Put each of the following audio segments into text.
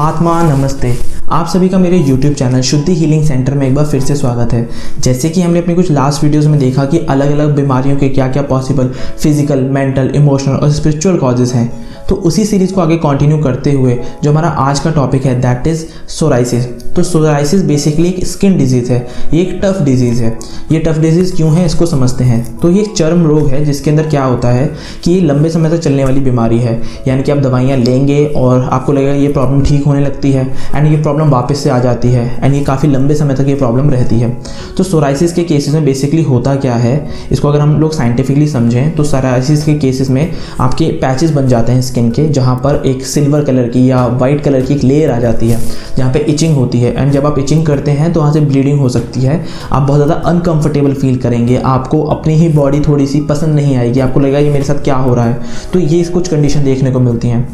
आत्मा नमस्ते। आप सभी का मेरे YouTube चैनल शुद्धि हीलिंग सेंटर में एक बार फिर से स्वागत है। जैसे कि हमने अपने कुछ लास्ट वीडियोस में देखा कि अलग अलग बीमारियों के क्या क्या पॉसिबल फिजिकल, मेंटल, इमोशनल और स्पिरिचुअल कॉजेज़ हैं, तो उसी सीरीज़ को आगे कंटिन्यू करते हुए जो हमारा आज का टॉपिक है दैट इज़ सोराइसिस। तो सोराइसिस बेसिकली एक स्किन डिजीज़ है, ये एक टफ डिजीज़ है। ये टफ डिजीज़ क्यों है इसको समझते हैं। तो ये एक चर्म रोग है जिसके अंदर क्या होता है कि ये लंबे समय तक चलने वाली बीमारी है, यानी कि आप दवाइयाँ लेंगे और आपको लगेगा ये प्रॉब्लम ठीक होने लगती है एंड ये प्रॉब्लम वापस से आ जाती है एंड ये काफ़ी लंबे समय तक ये प्रॉब्लम रहती है। तो सोराइसिस के केसेस में बेसिकली होता क्या है, इसको अगर हम लोग साइंटिफिकली समझें तो सोराइसिस के केसेस में आपके पैचेस बन जाते हैं स्किन के, जहाँ पर एक सिल्वर कलर की या वाइट कलर की एक लेयर आ जाती है जहाँ पे इचिंग होती है एंड जब आप इचिंग करते हैं तो वहाँ से ब्लीडिंग हो सकती है। आप बहुत ज़्यादा अनकंफर्टेबल फील करेंगे, आपको अपनी ही बॉडी थोड़ी सी पसंद नहीं आएगी, आपको लगेगा ये मेरे साथ क्या हो रहा है। तो ये कुछ कंडीशन देखने को मिलती हैं।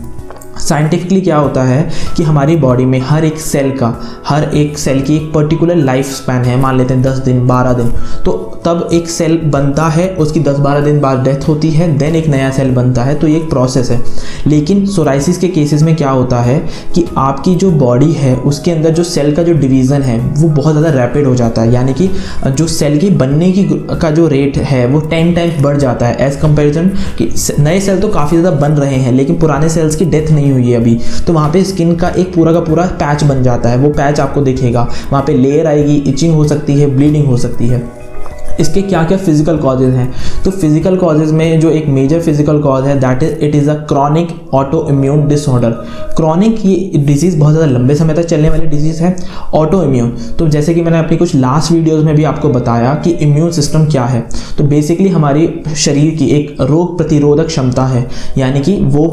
साइंटिफिकली क्या होता है कि हमारी बॉडी में हर एक सेल की एक पर्टिकुलर लाइफ स्पैन है, मान लेते हैं 10 दिन 12 दिन, तो तब एक सेल बनता है, उसकी 10-12 दिन बाद डेथ होती है, देन एक नया सेल बनता है। तो ये एक प्रोसेस है। लेकिन सोराइसिस के केसेस में क्या होता है कि आपकी जो बॉडी है उसके अंदर जो सेल का जो डिवीज़न है वो बहुत ज़्यादा रैपिड हो जाता है, यानी कि जो सेल की बनने की का जो रेट है वो 10 टाइम्स बढ़ जाता है एज़ कंपेरिजन कि नए सेल तो काफ़ी ज़्यादा बन रहे हैं लेकिन पुराने सेल्स की डेथ नहीं हुई है अभी। तो वहाँ पे स्किन का एक पूरा का पूरा पैच बन जाता है, वो पैच आपको दिखेगा, वहाँ पे लेयर आएगी, इचिंग हो सकती है, ब्लीडिंग हो सकती है। इसके क्या क्या फिजिकल कॉजेज़ हैं, तो फिजिकल कॉजेज़ में जो एक मेजर फिजिकल कॉज है that is it is a chronic auto immune disorder. Chronic ये डिजीज़ बहुत ज़्यादा लंबे समय तक चलने वाली डिजीज़ है। ऑटो इम्यून, तो जैसे कि मैंने अपनी कुछ लास्ट वीडियोज़ में भी आपको बताया कि इम्यून सिस्टम क्या है, तो बेसिकली हमारी शरीर की एक रोग प्रतिरोधक क्षमता है, यानी कि वो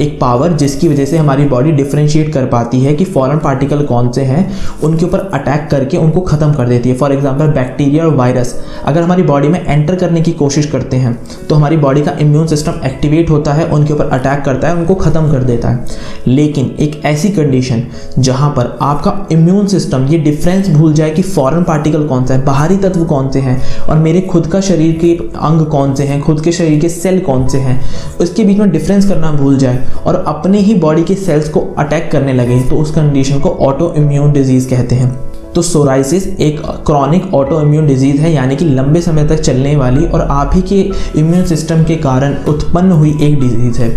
एक पावर जिसकी वजह से हमारी बॉडी डिफ्रेंशिएट कर पाती है कि फॉरेन पार्टिकल कौन से हैं, उनके ऊपर अटैक करके उनको ख़त्म कर देती है। फॉर एग्जाम्पल बैक्टीरिया और वायरस अगर हमारी बॉडी में एंटर करने की कोशिश करते हैं तो हमारी बॉडी का इम्यून सिस्टम एक्टिवेट होता है, उनके ऊपर अटैक करता है, उनको ख़त्म कर देता है। लेकिन एक ऐसी कंडीशन जहां पर आपका इम्यून सिस्टम ये डिफरेंस भूल जाए कि फॉरेन पार्टिकल कौन सा है, बाहरी तत्व कौन से हैं और मेरे खुद का शरीर के अंग कौन से हैं, खुद के शरीर के सेल कौन से हैं, उसके बीच में डिफरेंस करना भूल जाए और अपने ही बॉडी के सेल्स को अटैक करने लगे, तो उस कंडीशन को ऑटो इम्यून डिजीज़ कहते हैं। तो सोराइसिस एक क्रॉनिक ऑटो इम्यून डिजीज़ है, यानी कि लंबे समय तक चलने वाली और आप ही के इम्यून सिस्टम के कारण उत्पन्न हुई एक डिजीज़ है।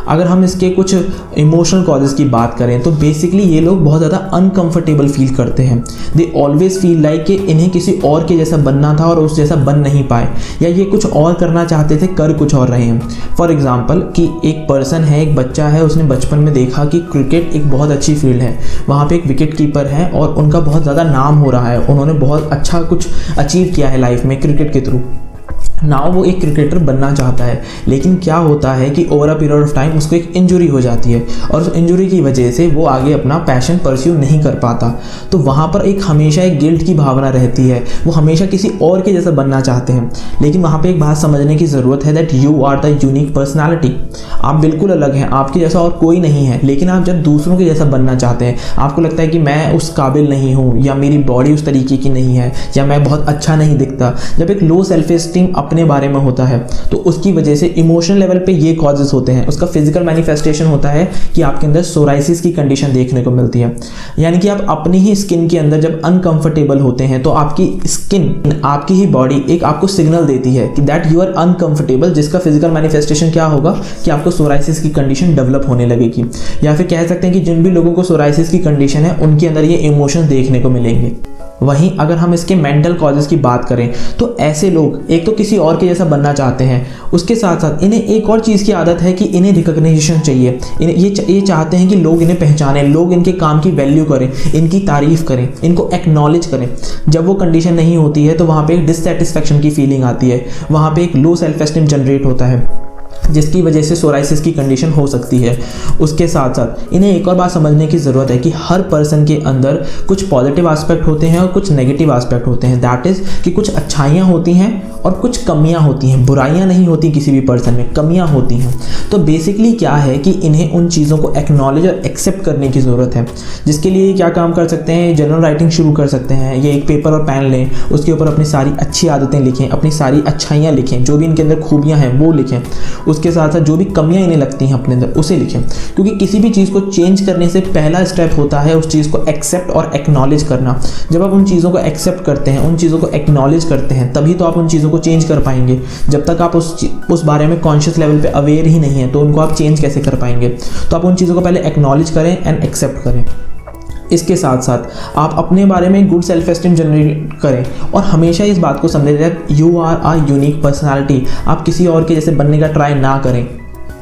अगर हम इसके कुछ इमोशनल कॉजेज़ की बात करें तो बेसिकली ये लोग बहुत ज़्यादा अनकंफर्टेबल फील करते हैं। दे ऑलवेज फील लाइक कि इन्हें किसी और के जैसा बनना था और उस जैसा बन नहीं पाए, या ये कुछ और करना चाहते थे कर कुछ और रहे हैं। फॉर एग्जाम्पल कि एक पर्सन है, एक बच्चा है, उसने बचपन में देखा कि क्रिकेट एक बहुत अच्छी फील्ड है, वहाँ पे एक विकेट कीपर है और उनका बहुत ज़्यादा नाम हो रहा है, उन्होंने बहुत अच्छा कुछ अचीव किया है लाइफ में क्रिकेट के थ्रू। नाउ वो एक क्रिकेटर बनना चाहता है, लेकिन क्या होता है कि over a period of time उसको एक इंजरी हो जाती है और उस इंजरी की वजह से वो आगे अपना पैशन परस्यू नहीं कर पाता। तो वहाँ पर एक हमेशा एक गिल्ट की भावना रहती है, वो हमेशा किसी और के जैसा बनना चाहते हैं। लेकिन वहाँ पे एक बात समझने की ज़रूरत है that you are the unique personality. आप बिल्कुल अलग हैं, आपके जैसा और कोई नहीं है। लेकिन आप जब दूसरों के जैसा बनना चाहते हैं, आपको लगता है कि मैं उस काबिल नहीं हूँ, या मेरी बॉडी उस तरीके की नहीं है, या मैं बहुत अच्छा नहीं दिखता, जब एक लो सेल्फ एस्टीम अपने बारे में होता है तो उसकी वजह से इमोशनल लेवल पे ये कॉजेस होते हैं। उसका फिजिकल मैनिफेस्टेशन होता है कि आपके अंदर सोराइसिस की कंडीशन देखने को मिलती है, यानी कि आप अपनी ही स्किन के अंदर जब अनकंफर्टेबल होते हैं तो आपकी स्किन, आपकी ही बॉडी एक आपको सिग्नल देती है कि दैट यू आर अनकंफर्टेबल, जिसका फिजिकल मैनिफेस्टेशन क्या होगा कि आपको सोराइसिस की कंडीशन डेवलप होने लगेगी। या फिर कह सकते हैं कि जिन भी लोगों को सोराइसिस की कंडीशन है उनके अंदर ये इमोशंस देखने को मिलेंगे। वहीं अगर हम इसके मेंटल कॉजेज़ की बात करें तो ऐसे लोग एक तो किसी और के जैसा बनना चाहते हैं, उसके साथ साथ इन्हें एक और चीज़ की आदत है कि इन्हें रिकग्निशन चाहिए। इन्हें ये चाहते हैं कि लोग इन्हें पहचानें, लोग इनके काम की वैल्यू करें, इनकी तारीफ़ करें, इनको एक्नॉलेज करें। जब वो कंडीशन नहीं होती है तो वहाँ पे एक डिससेटिस्फैक्शन की फीलिंग आती है, वहाँ पे एक लो सेल्फ एस्टीम जनरेट होता है, जिसकी वजह से सोराइसिस की कंडीशन हो सकती है। उसके साथ साथ इन्हें एक और बात समझने की ज़रूरत है कि हर पर्सन के अंदर कुछ पॉजिटिव एस्पेक्ट होते हैं और कुछ नेगेटिव एस्पेक्ट होते हैं। दैट इज़ कि कुछ अच्छाइयाँ होती हैं और कुछ कमियां होती हैं, बुराइयां नहीं होती किसी भी पर्सन में, कमियां होती हैं। तो बेसिकली क्या है कि इन्हें उन चीज़ों को एक्नॉलेज और एक्सेप्ट करने की ज़रूरत है, जिसके लिए क्या काम कर सकते हैं, जर्नल राइटिंग शुरू कर सकते हैं। ये एक पेपर और पेन लें, उसके ऊपर अपनी सारी अच्छी आदतें लिखें, अपनी सारी अच्छाइयाँ लिखें, जो भी इनके अंदर खूबियाँ हैं वो लिखें। उसके साथ साथ जो भी कमियां इन्हें लगती हैं अपने अंदर उसे लिखें, क्योंकि किसी भी चीज़ को चेंज करने से पहला स्टेप होता है उस चीज़ को एक्सेप्ट और एक्नॉलेज करना। जब आप उन चीज़ों को एक्सेप्ट करते हैं, उन चीज़ों को एक्नॉलेज करते हैं, तभी तो आप उन चीज़ों को चेंज कर पाएंगे। जब तक आप उस बारे में कॉन्शियस लेवल पे अवेयर ही नहीं है तो उनको आप चेंज कैसे कर पाएंगे। तो आप उन चीज़ों को पहले एक्नॉलेज करें एंड एक्सेप्ट करें। इसके साथ साथ आप अपने बारे में गुड सेल्फ एस्टीम जनरेट करें और हमेशा इस बात को समझें that you are a unique personality. आप किसी और के जैसे बनने का ट्राई ना करें,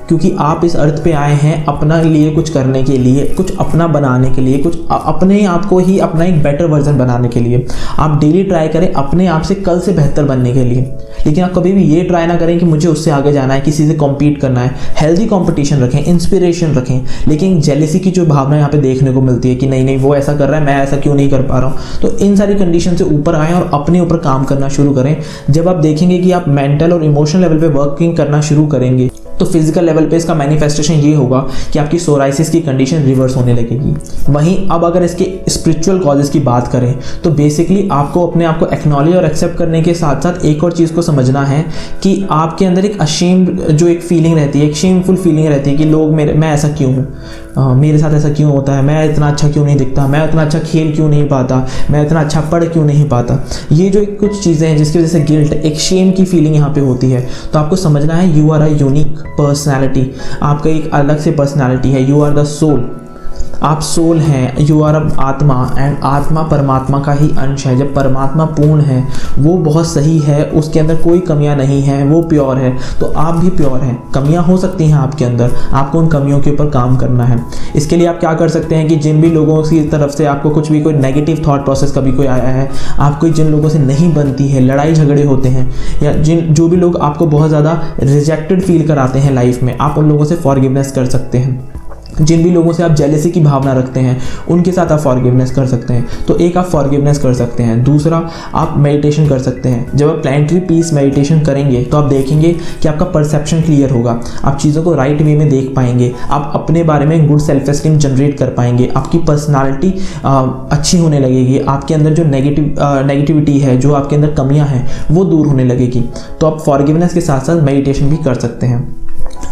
क्योंकि आप इस अर्थ पे आए हैं अपना लिए कुछ करने के लिए, कुछ अपना बनाने के लिए, कुछ अपने आप को ही अपना एक बेटर वर्जन बनाने के लिए। आप डेली ट्राई करें अपने आप से कल से बेहतर बनने के लिए, लेकिन आप कभी भी ये ट्राई ना करें कि मुझे उससे आगे जाना है, किसी से कॉम्पीट करना है। हेल्दी कॉम्पिटिशन रखें, इंस्पिरेशन रखें, लेकिन जेलेसी की जो भावना यहाँ पे देखने को मिलती है कि नहीं नहीं वो ऐसा कर रहा है, मैं ऐसा क्यों नहीं कर पा रहा हूँ, तो इन सारी कंडीशन से ऊपर आएँ और अपने ऊपर काम करना शुरू करें। जब आप देखेंगे कि आप मेंटल और इमोशनल लेवल पे वर्किंग करना शुरू करेंगे तो फिजिकल लेवल पे इसका मैनिफेस्टेशन ये होगा कि आपकी सोराइसिस की कंडीशन रिवर्स होने लगेगी। वहीं अब अगर इसके स्पिरिचुअल कॉजेज़ की बात करें तो बेसिकली आपको अपने आप को एक्नॉलेज और एक्सेप्ट करने के साथ साथ एक और चीज़ को समझना है कि आपके अंदर एक अशेम्ड जो एक फीलिंग रहती है, एक शेमफुल फीलिंग रहती है कि लोग मैं ऐसा क्यों हूँ, मेरे साथ ऐसा क्यों होता है, मैं इतना अच्छा क्यों नहीं दिखता, मैं इतना अच्छा खेल क्यों नहीं पाता, मैं इतना अच्छा पढ़ क्यों नहीं पाता। ये जो कुछ चीज़ें हैं जिसकी वजह से गिल्ट, एक शेम की फीलिंग यहाँ पे होती है। तो आपको समझना है you are a unique personality, आपका एक अलग से पर्सनैलिटी है। यू आर द सोल, आप सोल हैं। यू आर आत्मा, एंड आत्मा परमात्मा का ही अंश है। जब परमात्मा पूर्ण है, वो बहुत सही है, उसके अंदर कोई कमियां नहीं है, वो प्योर है, तो आप भी प्योर हैं। कमियां हो सकती हैं आपके अंदर, आपको उन कमियों के ऊपर काम करना है। इसके लिए आप क्या कर सकते हैं कि जिन भी लोगों की तरफ से आपको कुछ भी कोई नेगेटिव थॉट प्रोसेस कभी कोई आया है, आपको जिन लोगों से नहीं बनती है, लड़ाई झगड़े होते हैं, या जो भी लोग आपको बहुत ज़्यादा रिजेक्टेड फील कराते हैं लाइफ में, आप उन लोगों से फॉरगिवनेस कर सकते हैं। जिन भी लोगों से आप जेलेसी की भावना रखते हैं उनके साथ आप फॉरगिवनेस कर सकते हैं। तो एक आप फॉरगिवनेस कर सकते हैं। दूसरा, आप मेडिटेशन कर सकते हैं। जब आप प्लानिटरी पीस मेडिटेशन करेंगे तो आप देखेंगे कि आपका परसेप्शन क्लियर होगा, आप चीज़ों को राइट वे में देख पाएंगे, आप अपने बारे में गुड सेल्फ एस्टीम जनरेट कर पाएंगे, आपकी पर्सनालिटी अच्छी होने लगेगी, आपके अंदर जो नेगेटिविटी है, जो आपके अंदर कमियाँ हैं वो दूर होने लगेगी। तो आप फॉरगिवनेस के साथ साथ मेडिटेशन भी कर सकते हैं।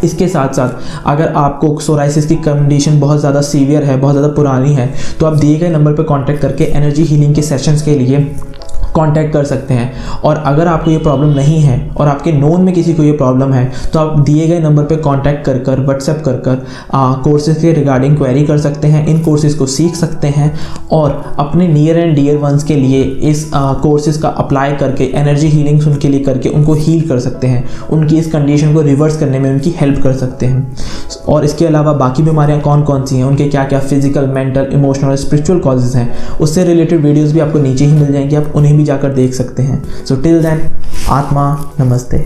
इसके साथ साथ अगर आपको सोराइसिस की कंडीशन बहुत ज़्यादा सीवियर है, बहुत ज़्यादा पुरानी है, तो आप दिए गए नंबर पर कांटेक्ट करके एनर्जी हीलिंग के सेशंस के लिए कांटेक्ट कर सकते हैं। और अगर आपको ये प्रॉब्लम नहीं है और आपके नोन में किसी को ये प्रॉब्लम है तो आप दिए गए नंबर पे कांटेक्ट कर व्हाट्सएप कर कोर्सेज के रिगार्डिंग क्वेरी कर सकते हैं, इन कोर्सेज को सीख सकते हैं और अपने नियर एंड डियर वंस के लिए इस कोर्सेज का अप्लाई करके एनर्जी हीलिंग्स उनके लिए करके उनको हील कर सकते हैं, उनकी इस कंडीशन को रिवर्स करने में उनकी हेल्प कर सकते हैं। और इसके अलावा बाकी बीमारियाँ कौन कौन सी हैं, उनके क्या क्या फिजिकल, मेंटल, इमोशनल और स्पिरिचुअल कॉजेज़ हैं, उससे रिलेटेड वीडियोज़ भी आपको नीचे ही मिल जाएंगे, आप उन्हें भी जाकर देख सकते हैं। सो टिल देन, आत्मा नमस्ते।